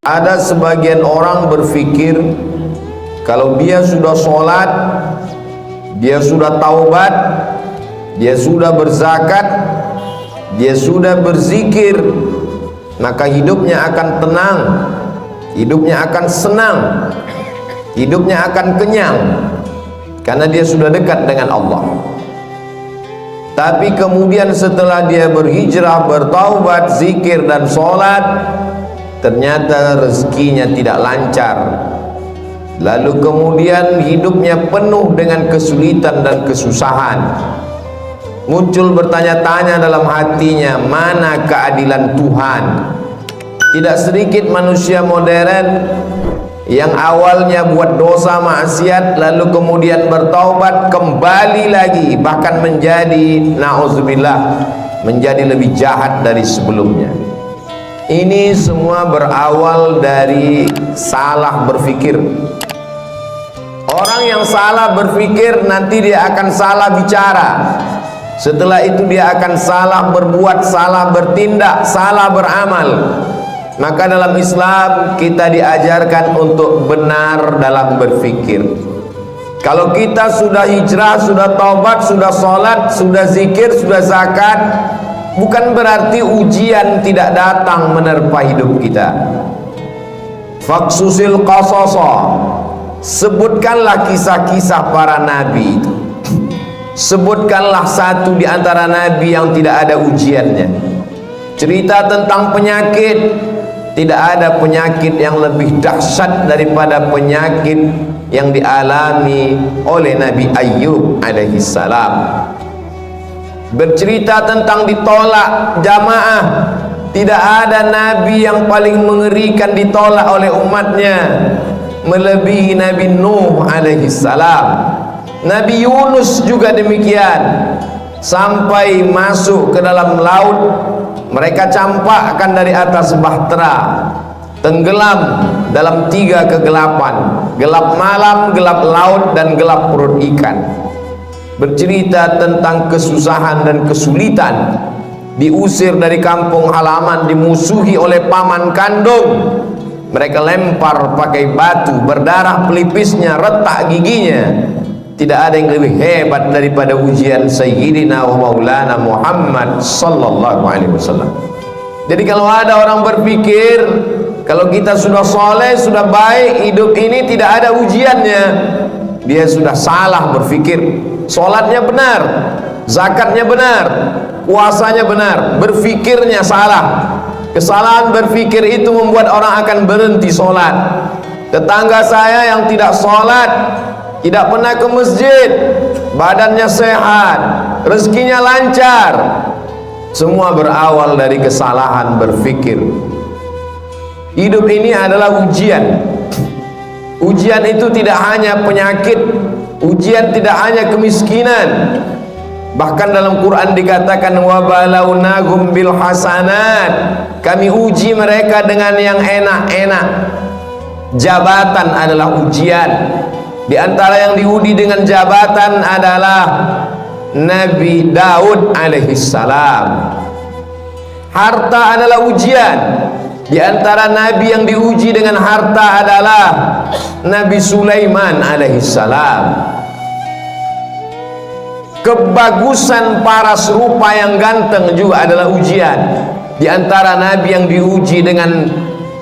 Ada sebagian orang berpikir kalau dia sudah sholat, dia sudah taubat, dia sudah berzakat, dia sudah berzikir, maka hidupnya akan tenang, hidupnya akan senang, hidupnya akan kenyang, karena dia sudah dekat dengan Allah. Tapi kemudian setelah dia berhijrah, bertaubat, zikir dan sholat, ternyata rezekinya tidak lancar. Lalu kemudian hidupnya penuh dengan kesulitan dan kesusahan. Muncul bertanya-tanya dalam hatinya, mana keadilan Tuhan? Tidak sedikit manusia modern yang awalnya buat dosa maksiat, lalu kemudian bertaubat, kembali lagi, bahkan menjadi, na'udzubillah, menjadi lebih jahat dari sebelumnya. Ini semua berawal dari salah berpikir. Orang yang salah berpikir nanti dia akan salah bicara. Setelah itu dia akan salah berbuat, salah bertindak, salah beramal. Maka dalam Islam kita diajarkan untuk benar dalam berpikir. Kalau kita sudah hijrah, sudah taubat, sudah sholat, sudah zikir, sudah zakat, bukan berarti ujian tidak datang menerpa hidup kita. Faksusil qasasa, sebutkanlah kisah-kisah para nabi itu. Sebutkanlah satu di antara nabi yang tidak ada ujiannya. Cerita tentang penyakit, tidak ada penyakit yang lebih dahsyat daripada penyakit yang dialami oleh Nabi Ayyub alaihissalam. Bercerita tentang ditolak jamaah, tidak ada nabi yang paling mengerikan ditolak oleh umatnya melebihi Nabi Nuh alaihissalam. Nabi Yunus juga demikian, sampai masuk ke dalam laut mereka campakkan dari atas bahtera, tenggelam dalam 3 kegelapan, gelap malam, gelap laut, dan gelap perut ikan. Bercerita tentang kesusahan dan kesulitan, diusir dari kampung halaman, dimusuhi oleh paman kandung, mereka lempar pakai batu, berdarah pelipisnya, retak giginya. Tidak ada yang lebih hebat daripada ujian Sayyidina wa Maulana Muhammad sallallahu alaihi wasallam. Jadi kalau ada orang berpikir kalau kita sudah soleh, sudah baik, hidup ini tidak ada ujiannya, dia sudah salah berpikir. Sholatnya benar, zakatnya benar, puasanya benar, berpikirnya salah. Kesalahan berpikir itu membuat orang akan berhenti sholat. Tetangga saya yang tidak sholat, tidak pernah ke masjid, badannya sehat, rezekinya lancar, semua berawal dari kesalahan berpikir. Hidup ini adalah ujian. Ujian itu tidak hanya penyakit, ujian tidak hanya kemiskinan. Bahkan dalam Quran dikatakan wa balawnahum bil hasanat, kami uji mereka dengan yang enak-enak. Jabatan adalah ujian. Di antara yang diuji dengan jabatan adalah Nabi Daud alaihissalam. Harta adalah ujian. Di antara nabi yang diuji dengan harta adalah Nabi Sulaiman alaihissalam. Kebagusan paras rupa yang ganteng juga adalah ujian. Di antara nabi yang diuji dengan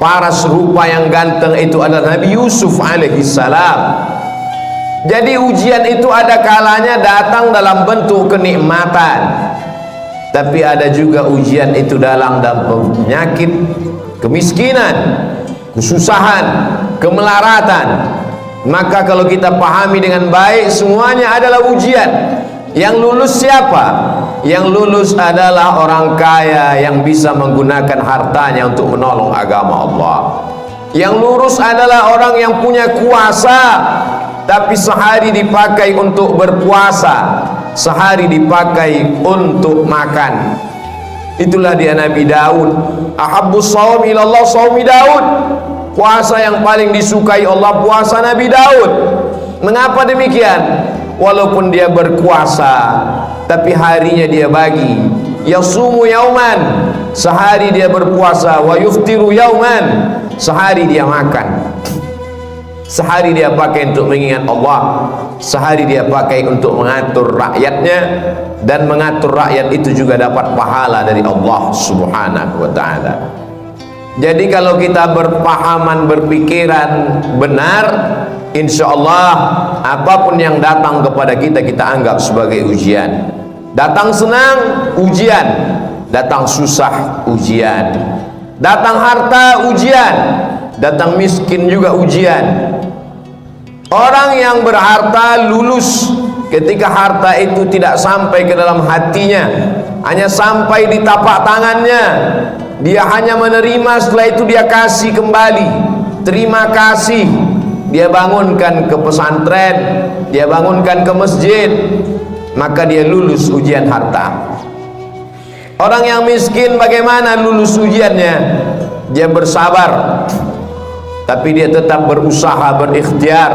paras rupa yang ganteng itu adalah Nabi Yusuf alaihissalam. Jadi ujian itu ada kalanya datang dalam bentuk kenikmatan, tapi ada juga ujian itu dalam penyakit, kemiskinan, kesusahan, kemelaratan. Maka kalau kita pahami dengan baik, semuanya adalah ujian. Yang lulus siapa? Yang lulus adalah orang kaya yang bisa menggunakan hartanya untuk menolong agama Allah. Yang lulus adalah orang yang punya kuasa, tapi sehari dipakai untuk berpuasa, sehari dipakai untuk makan. Itulah dia Nabi Daud. Ahabbus shaum ilallah shaumi Daud. Puasa yang paling disukai Allah, puasa Nabi Daud. Mengapa demikian? Walaupun dia berkuasa, tapi harinya dia bagi. Yasumu yauman, sehari dia berpuasa, wa yuftiru yauman, sehari dia makan, sehari dia pakai untuk mengingat Allah, sehari dia pakai untuk mengatur rakyatnya, dan mengatur rakyat itu juga dapat pahala dari Allah Subhanahu wa ta'ala. Jadi kalau kita berpahaman, berpikiran benar, insya Allah apapun yang datang kepada kita, kita anggap sebagai ujian. Datang senang, ujian. Datang susah, ujian. Datang harta, ujian. Datang miskin juga ujian. Orang yang berharta lulus ketika harta itu tidak sampai ke dalam hatinya, hanya sampai di tapak tangannya. Dia hanya menerima, setelah itu dia kasih kembali. Terima kasih. Dia bangunkan ke pesantren, dia bangunkan ke masjid, maka dia lulus ujian harta. Orang yang miskin bagaimana lulus ujiannya? Dia bersabar, tapi dia tetap berusaha, berikhtiar.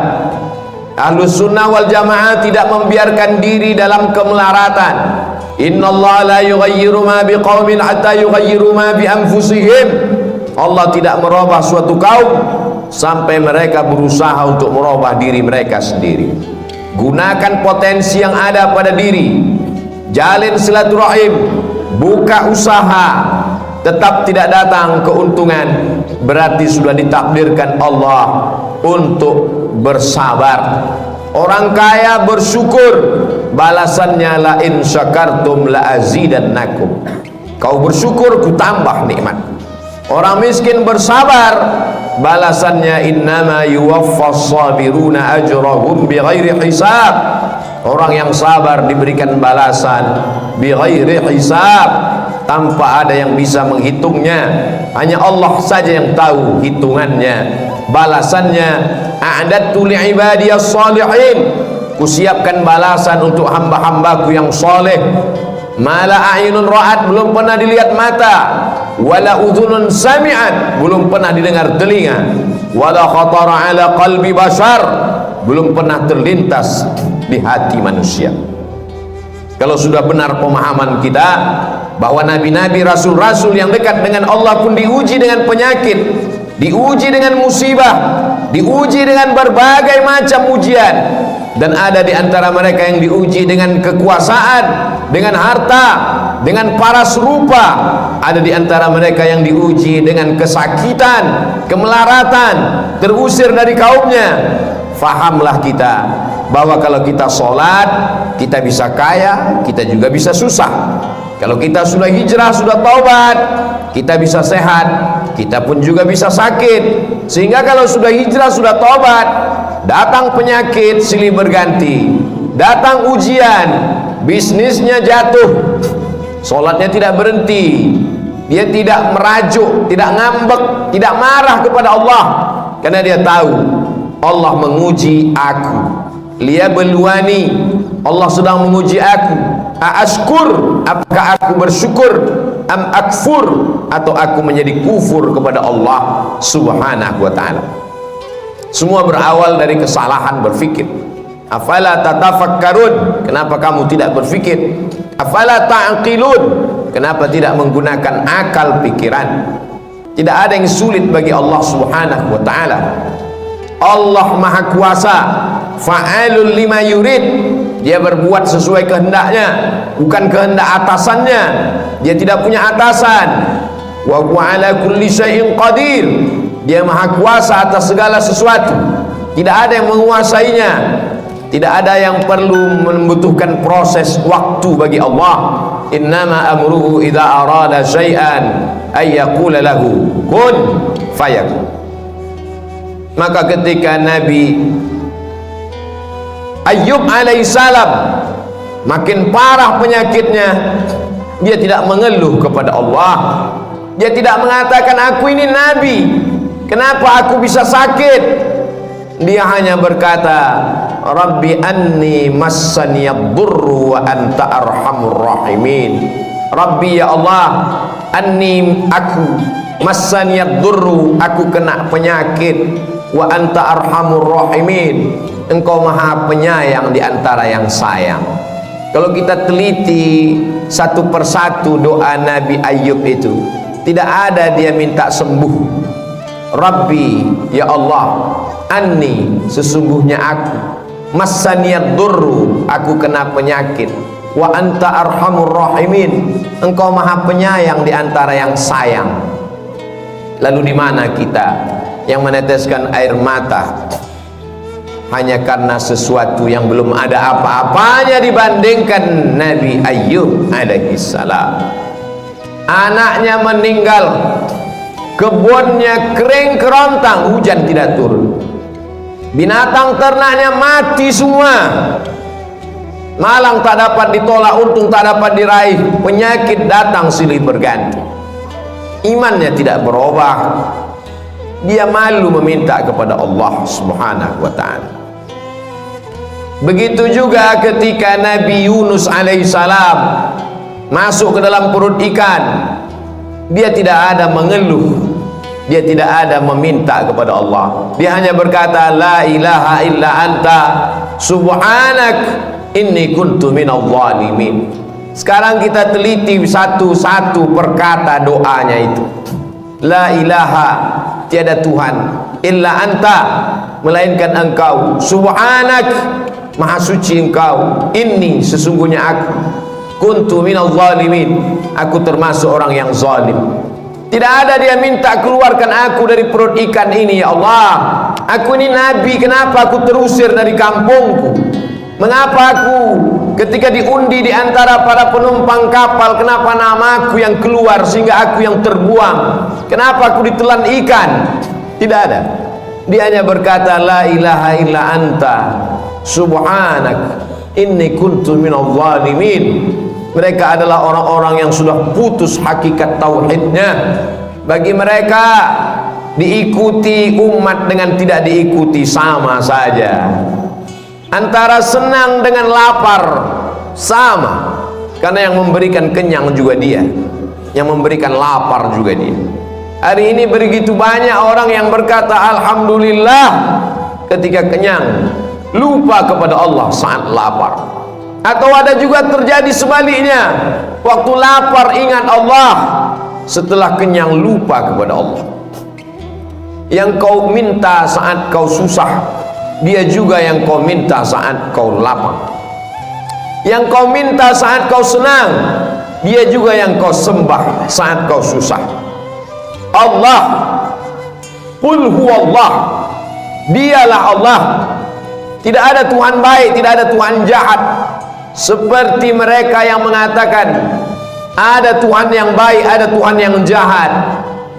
Ahlus sunnah wal jamaah tidak membiarkan diri dalam kemelaratan. Innallaha la yughayyiru ma biqaumin hatta yughayyiru ma bi anfusihim. Allah tidak merubah suatu kaum sampai mereka berusaha untuk merubah diri mereka sendiri. Gunakan potensi yang ada pada diri, jalin silaturahim, buka usaha. Tetap tidak datang keuntungan, berarti sudah ditakdirkan Allah untuk bersabar. Orang kaya bersyukur, balasannya la in syakartum la azidannakum. Kau bersyukur, ku tambah nikmat. Orang miskin bersabar, balasannya innama yuwaffas sabiruna ajrahum bighairi hisab. Orang yang sabar diberikan balasan bighairi hisab, tanpa ada yang bisa menghitungnya. Hanya Allah saja yang tahu hitungannya. Balasannya, a'dadtu li'ibadiyas shalihin, kusiapkan balasan untuk hamba-hambaku yang soleh. Mala a'yunun ra'at, belum pernah dilihat mata, wala udhunun sami'at, belum pernah didengar telinga, wala khatara ala qalbi bashar, belum pernah terlintas di hati manusia. Kalau sudah benar pemahaman kita bahwa nabi-nabi, rasul-rasul yang dekat dengan Allah pun diuji dengan penyakit, diuji dengan musibah, diuji dengan berbagai macam ujian, dan ada di antara mereka yang diuji dengan kekuasaan, dengan harta, dengan paras rupa. Ada di antara mereka yang diuji dengan kesakitan, kemelaratan, terusir dari kaumnya. Fahamlah kita bahwa kalau kita sholat, kita bisa kaya, kita juga bisa susah. Kalau kita sudah hijrah, sudah taubat, kita bisa sehat, kita pun juga bisa sakit. Sehingga kalau sudah hijrah, sudah taubat, datang penyakit silih berganti, datang ujian, bisnisnya jatuh, sholatnya tidak berhenti, dia tidak merajuk, tidak ngambek, tidak marah kepada Allah, karena dia tahu Allah menguji aku. Liyabluwani, Allah sedang menguji aku. Aashkur, apakah aku bersyukur, am akfur, atau aku menjadi kufur kepada Allah Subhanahu wa ta'ala. Semua berawal dari kesalahan berfikir. Afala tatafakkarun, kenapa kamu tidak berfikir? Afala ta'qilun, kenapa tidak menggunakan akal pikiran? Tidak ada yang sulit bagi Allah Subhanahu wa ta'ala. Allah Maha Kuasa, fa'alul lima yurid. Dia berbuat sesuai kehendaknya, bukan kehendak atasannya. Dia tidak punya atasan. Wa huwa ala kulli syai'in qadir. Dia Maha Kuasa atas segala sesuatu. Tidak ada yang menguasainya. Tidak ada yang perlu membutuhkan proses waktu bagi Allah. Innama amruhu idza arada syai'an ay yaqula lahu kun fayakun. Maka ketika Nabi Ayyub alaihissalam makin parah penyakitnya, dia tidak mengeluh kepada Allah. Dia tidak mengatakan aku ini nabi, kenapa aku bisa sakit? Dia hanya berkata, Rabbi anni massaniyad-durru wa anta arhamur rahimin. Rabbi, ya Allah, anni, aku, massaniyad-durru, aku kena penyakit, wa anta arhamur rahimin, engkau maha penyayang di antara yang sayang. Kalau kita teliti satu persatu doa Nabi Ayyub itu, tidak ada dia minta sembuh, Rabbi, ya Allah, anni, sesungguhnya aku, massaniyad durru, aku kena penyakit, wa anta arhamur rahimin, engkau maha penyayang di antara yang sayang. Lalu di mana kita yang meneteskan air mata hanya karena sesuatu yang belum ada apa-apanya dibandingkan Nabi Ayyub alaihissalam? Anaknya meninggal, kebunnya kering kerontang, hujan tidak turun, binatang ternaknya mati semua, malang tak dapat ditolak, untung tak dapat diraih, penyakit datang silih berganti. Imannya tidak berubah, dia malu meminta kepada Allah Subhanahu wa ta'ala. Begitu juga ketika Nabi Yunus alaihissalam masuk ke dalam perut ikan, dia tidak ada mengeluh, dia tidak ada meminta kepada Allah, dia hanya berkata la ilaha illa anta subhanak inni kuntu minadh dhalimin. Sekarang kita teliti satu-satu perkata doanya itu. La ilaha, tiada Tuhan, illa anta, melainkan engkau, subhanak, maha suci engkau, inni, sesungguhnya aku, kuntu minadh dhalimin, aku termasuk orang yang zalim. Tidak ada dia minta keluarkan aku dari perut ikan ini, ya Allah, aku ini nabi, kenapa aku terusir dari kampungku? Mengapa aku ketika diundi di antara para penumpang kapal, kenapa namaku yang keluar sehingga aku yang terbuang? Kenapa aku ditelan ikan? Tidak ada. Dia hanya berkata la ilaha illa anta subhanak inni kuntu minadh dhalimin. Mereka adalah orang-orang yang sudah putus hakikat tauhidnya. Bagi mereka diikuti umat dengan tidak diikuti sama saja, antara senang dengan lapar sama, karena yang memberikan kenyang juga dia, yang memberikan lapar juga dia. Hari ini begitu banyak orang yang berkata alhamdulillah ketika kenyang, lupa kepada Allah saat lapar. Atau ada juga terjadi sebaliknya, waktu lapar ingat Allah, setelah kenyang lupa kepada Allah. Yang kau minta saat kau susah, dia juga yang kau minta saat kau lapar. Yang kau minta saat kau senang, dia juga yang kau sembah saat kau susah. Allah, qul huwallah, dialah Allah. Tidak ada Tuhan baik, tidak ada Tuhan jahat. Seperti mereka yang mengatakan ada Tuhan yang baik, ada Tuhan yang jahat.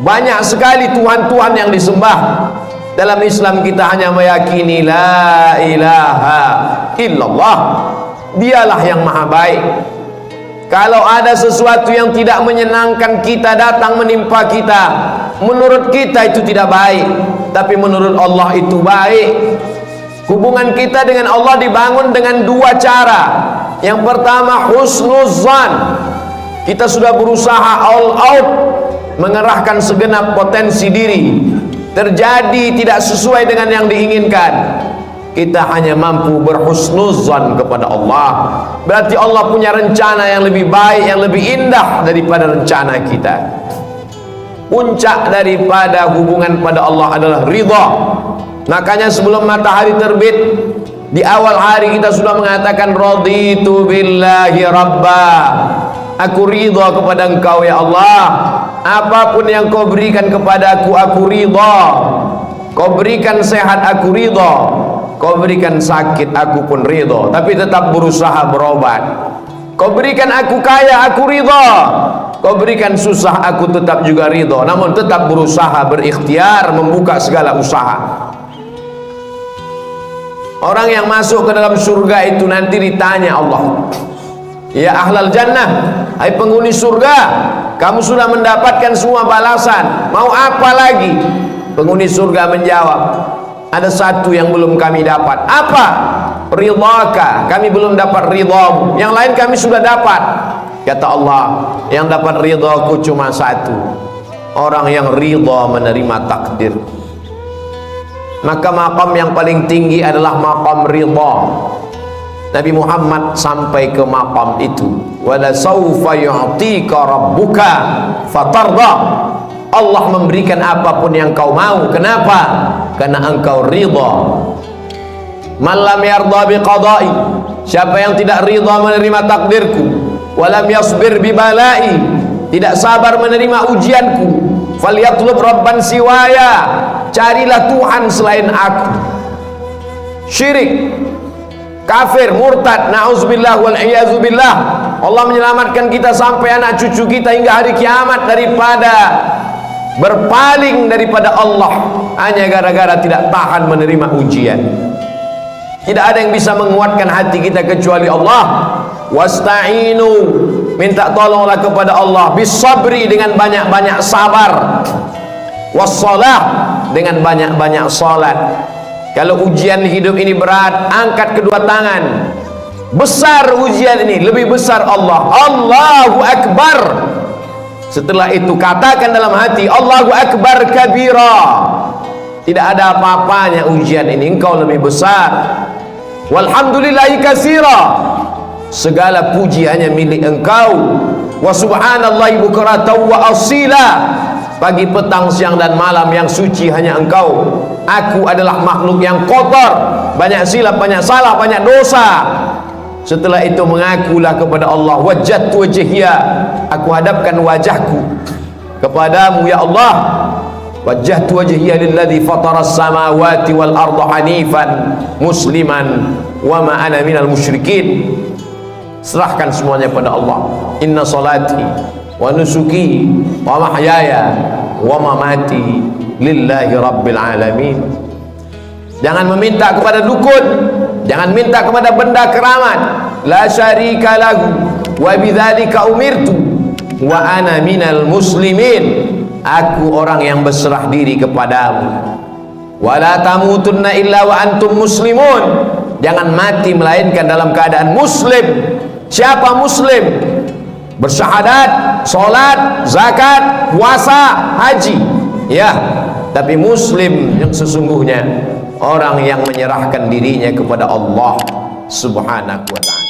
Banyak sekali Tuhan-Tuhan yang disembah. Dalam Islam kita hanya meyakini la ilaha illallah, dialah yang maha baik. Kalau ada sesuatu yang tidak menyenangkan kita datang menimpa kita, menurut kita itu tidak baik, tapi menurut Allah itu baik. Hubungan kita dengan Allah dibangun dengan dua cara. Yang pertama husnuzan, kita sudah berusaha all out, mengerahkan segenap potensi diri, terjadi tidak sesuai dengan yang diinginkan, kita hanya mampu berhusnuzan kepada Allah. Berarti Allah punya rencana yang lebih baik, yang lebih indah daripada rencana kita. Puncak daripada hubungan pada Allah adalah ridha. Makanya sebelum matahari terbit, di awal hari kita sudah mengatakan raditu billahi rabba, aku ridha kepada engkau ya Allah. Apapun yang kau berikan kepadaku, aku ridha. Kau berikan sehat, aku ridha. Kau berikan sakit, aku pun ridha. Tapi tetap berusaha berobat. Kau berikan aku kaya, aku ridha. Kau berikan susah, aku tetap juga ridha. Namun tetap berusaha, berikhtiar, membuka segala usaha. Orang yang masuk ke dalam surga itu nanti ditanya Allah, ya ahlal jannah, hai penghuni surga, kamu sudah mendapatkan semua balasan, mau apa lagi? Penghuni surga menjawab, ada satu yang belum kami dapat. Apa? Ridhaka, kami belum dapat ridhamu. Yang lain kami sudah dapat. Kata Allah, yang dapat ridhaku cuma satu, orang yang ridha menerima takdir. Maka maqam yang paling tinggi adalah maqam ridha. Nabi Muhammad sampai ke maqam itu. Wala saufa yu'tika rabbuka fatarda. Allah memberikan apapun yang kau mau. Kenapa? Karena engkau ridha. Man lam yarda biqada'i, siapa yang tidak ridha menerima takdirku, walam yasbir bibalai, tidak sabar menerima ujianku, falyatlub rabban siwaya, carilah Tuhan selain aku. Syirik, kafir, murtad, na'udzubillah wal iyazubillah. Allah menyelamatkan kita sampai anak cucu kita hingga hari kiamat daripada berpaling daripada Allah hanya gara-gara tidak tahan menerima ujian. Tidak ada yang bisa menguatkan hati kita kecuali Allah. Wasta'inu, minta tolonglah kepada Allah, bisabri, dengan banyak-banyak sabar, wassalah, dengan banyak-banyak salat. Kalau ujian hidup ini berat, angkat kedua tangan. Besar ujian ini, lebih besar Allah. Allahu Akbar. Setelah itu katakan dalam hati, Allahu Akbar kabira. Tidak ada apa-apanya ujian ini, engkau lebih besar. Walhamdulillahi katsira, segala puji hanya milik engkau. Wa subhanallahi bukratan wa asila, pagi, petang, siang dan malam yang suci hanya engkau. Aku adalah makhluk yang kotor, banyak silap, banyak salah, banyak dosa. Setelah itu mengakulah kepada Allah, wajjahtu wajhiya, aku hadapkan wajahku kepadamu ya Allah. Wajjahtu wajhiya lilladzi fataras samawati wal arda hanifan musliman wa ma ana minal musyrikin. Serahkan semuanya pada Allah. Inna salati wa nusuki wa mahyaya wa mamati lillahi rabbil alamin. Jangan meminta kepada dukun, jangan minta kepada benda keramat. La syarika lahu wa bidzalika umirtu wa ana minal muslimin. Aku orang yang berserah diri kepadamu. Wala tamutunna illa wa antum muslimun. Jangan mati melainkan dalam keadaan muslim. Siapa muslim? Bersyahadat, salat, zakat, puasa, haji. Ya, tapi muslim yang sesungguhnya orang yang menyerahkan dirinya kepada Allah Subhanahu wa ta'ala.